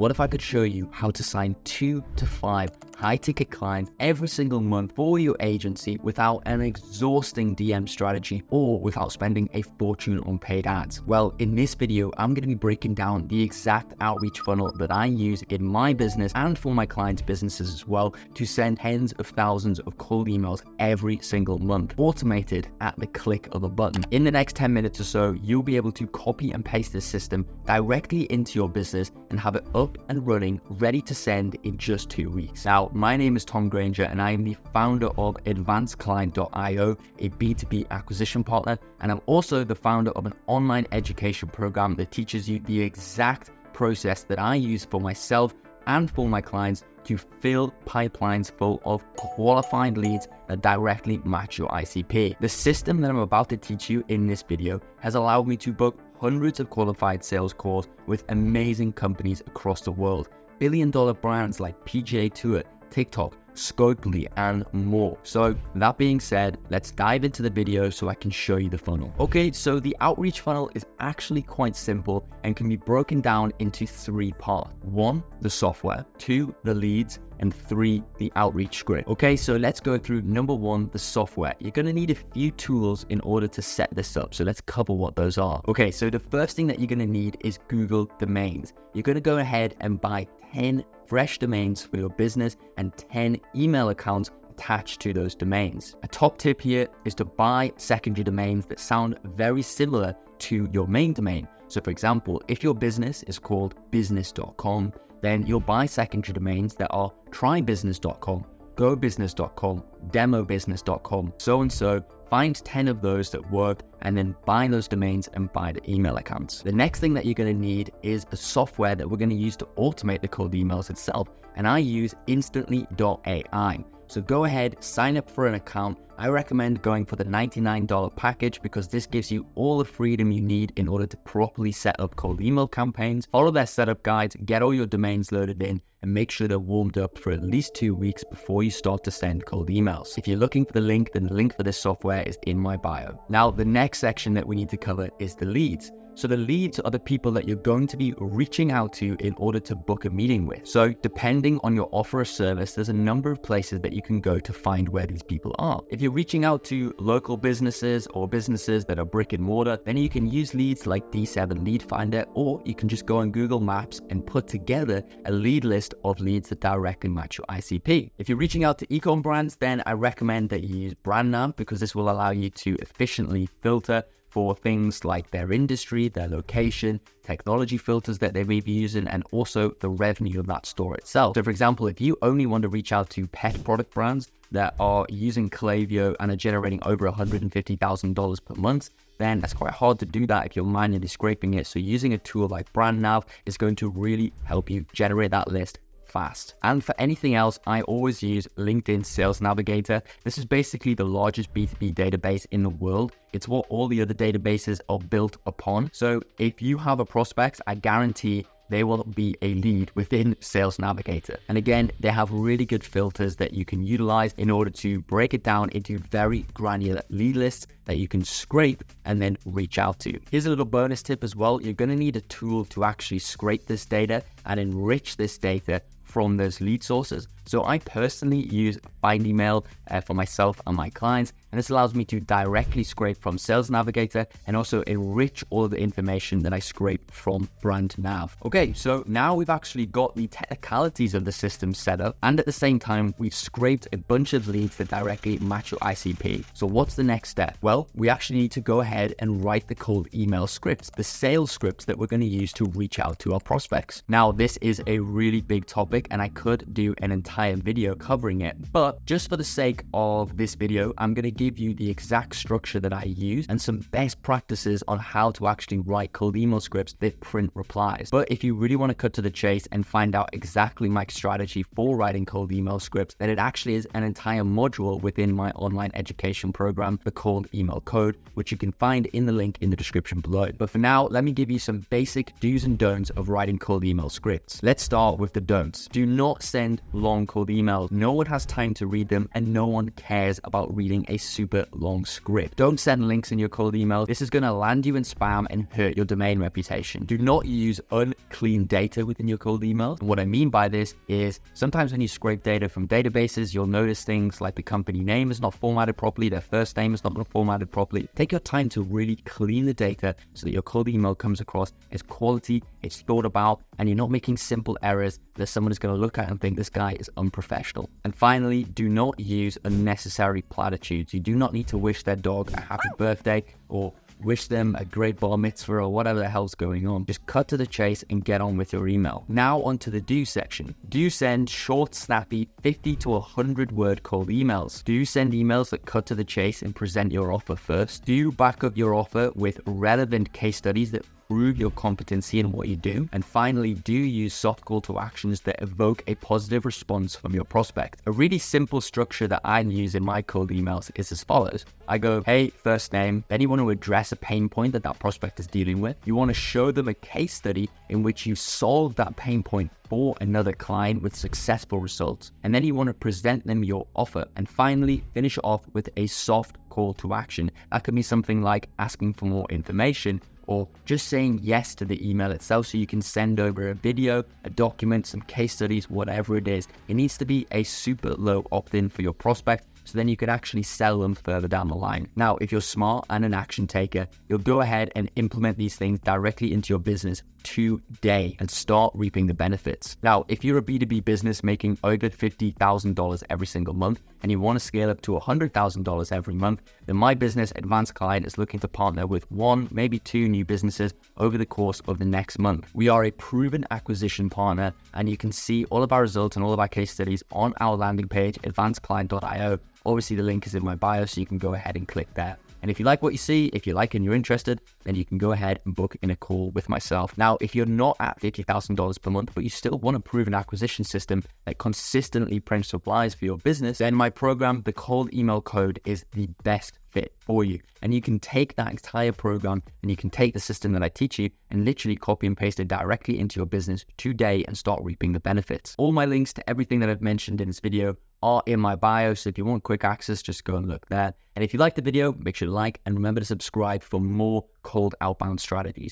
what if I could show you how to sign 2 to 5 high-ticket clients every single month for your agency without an exhausting DM strategy or without spending a fortune on paid ads? Well, in this video, I'm going to be breaking down the exact outreach funnel that I use in my business and for my clients' businesses as well to send tens of thousands of cold emails every single month, automated at the click of a button. In the next 10 minutes or so, you'll be able to copy and paste this system directly into your business and have it up and running, ready to send in just 2 weeks. Now, my name is Grainger, and I am the founder of advancedclient.io, a B2B acquisition partner, and I'm also the founder of an online education program that teaches you the exact process that I use for myself and for my clients to fill pipelines full of qualified leads that directly match your ICP. The system that I'm about to teach you in this video has allowed me to book hundreds of qualified sales calls with amazing companies across the world, billion-dollar brands like PGA Tour, Tik Tok, Scopely, and more. So that being said, let's dive into the video so I can show you the funnel. Okay, so the outreach funnel is actually quite simple and can be broken down into 3 parts. 1, the software, 2, the leads, and 3, the outreach script. Okay, so let's go through number 1, the software. You're gonna need a few tools in order to set this up, so let's cover what those are. Okay, so the first thing that you're gonna need is Google domains. You're gonna go ahead and buy 10 fresh domains for your business and 10 email accounts attached to those domains. A top tip here is to buy secondary domains that sound very similar to your main domain. So for example, if your business is called business.com, then you'll buy secondary domains that are trybusiness.com, gobusiness.com, demobusiness.com, so and so. Find 10 of those that work and then buy those domains and buy the email accounts. The next thing that you're going to need is a software that we're going to use to automate the cold emails itself. And I use instantly.ai. So go ahead, sign up for an account. I recommend going for the $99 package because this gives you all the freedom you need in order to properly set up cold email campaigns. Follow their setup guides, get all your domains loaded in, and make sure they're warmed up for at least 2 weeks before you start to send cold emails. If you're looking for the link, then the link for this software is in my bio. Now, the next section that we need to cover is the leads. So the leads are the people that you're going to be reaching out to in order to book a meeting with. So depending on your offer or service, there's a number of places that you can go to find where these people are. If you're reaching out to local businesses or businesses that are brick and mortar, then you can use leads like D7 Lead Finder, or you can just go on Google Maps and put together a lead list of leads that directly match your ICP. If you're reaching out to e-com brands, then I recommend that you use BrandNav because this will allow you to efficiently filter for things like their industry, their location, technology filters that they may be using, and also the revenue of that store itself. So for example, if you only want to reach out to pet product brands that are using Klaviyo and are generating over $150,000 per month, then that's quite hard to do that if you're manually scraping it. So using a tool like BrandNav is going to really help you generate that list fast. And for anything else, I always use LinkedIn Sales Navigator. This is basically the largest B2B database in the world. It's what all the other databases are built upon. So if you have a prospect, I guarantee they will be a lead within Sales Navigator. And again, they have really good filters that you can utilize in order to break it down into very granular lead lists that you can scrape and then reach out to. Here's a little bonus tip as well. You're going to need a tool to actually scrape this data and enrich this data from those lead sources. So I personally use Find Email for myself and my clients, and this allows me to directly scrape from Sales Navigator and also enrich all of the information that I scrape from BrandNav. Okay, so now we've actually got the technicalities of the system set up, and at the same time, we've scraped a bunch of leads that directly match your ICP. So what's the next step? Well, we actually need to go ahead and write the cold email scripts, the sales scripts that we're going to use to reach out to our prospects. Now, this is a really big topic, and I could do an entire video covering it, but just for the sake of this video, I'm going to give you the exact structure that I use and some best practices on how to actually write cold email scripts that print replies. But if you really want to cut to the chase and find out exactly my strategy for writing cold email scripts, then it actually is an entire module within my online education program, the Cold Email Code, which you can find in the link in the description below. But for now, let me give you some basic do's and don'ts of writing cold email scripts. Let's start with the don'ts. Do not send long long cold emails. No one has time to read them, and no one cares about reading a super long script. Don't send links in your cold emails. This is going to land you in spam and hurt your domain reputation. Do not use unclean data within your cold emails. And what I mean by this is sometimes when you scrape data from databases, you'll notice things like the company name is not formatted properly, their first name is not formatted properly. Take your time to really clean the data so that your cold email comes across as quality, it's thought about, and you're not making simple errors that someone is going to look at and think this guy is unprofessional. And finally, do not use unnecessary platitudes. You do not need to wish their dog a happy birthday or wish them a great bar mitzvah or whatever the hell's going on. Just cut to the chase and get on with your email. Now onto the do section. Do send short, snappy, 50 to 100 word cold emails. Do send emails that cut to the chase and present your offer first. Do back up your offer with relevant case studies that prove your competency in what you do. And finally, do use soft call to actions that evoke a positive response from your prospect. A really simple structure that I use in my cold emails is as follows. I go, hey, first name. Then you want to address a pain point that prospect is dealing with. You want to show them a case study in which you solved that pain point for another client with successful results. And then you want to present them your offer. And finally, finish off with a soft call to action. That could be something like asking for more information, or just saying yes to the email itself so you can send over a video, a document, some case studies, whatever it is. It needs to be a super low opt-in for your prospect, so then you can actually sell them further down the line. Now, if you're smart and an action taker, you'll go ahead and implement these things directly into your business today and start reaping the benefits. Now, if you're a B2B business making over $50,000 every single month and you want to scale up to $100,000 every month, then my business Advanced Client is looking to partner with 1, maybe 2 new businesses over the course of the next month. We are a proven acquisition partner, and you can see all of our results and all of our case studies on our landing page, advancedclient.io. Obviously, the link is in my bio, so you can go ahead and click there. And if you like what you see, if you like and you're interested, then you can go ahead and book in a call with myself. Now, if you're not at $50,000 per month, but you still want a proven acquisition system that consistently prints supplies for your business, then my program, the Cold Email Code, is the best fit for you. And you can take that entire program and you can take the system that I teach you and literally copy and paste it directly into your business today and start reaping the benefits. All my links to everything that I've mentioned in this video are in my bio, so if you want quick access, just go and look there. And if you like the video, make sure to like and remember to subscribe for more cold outbound strategies.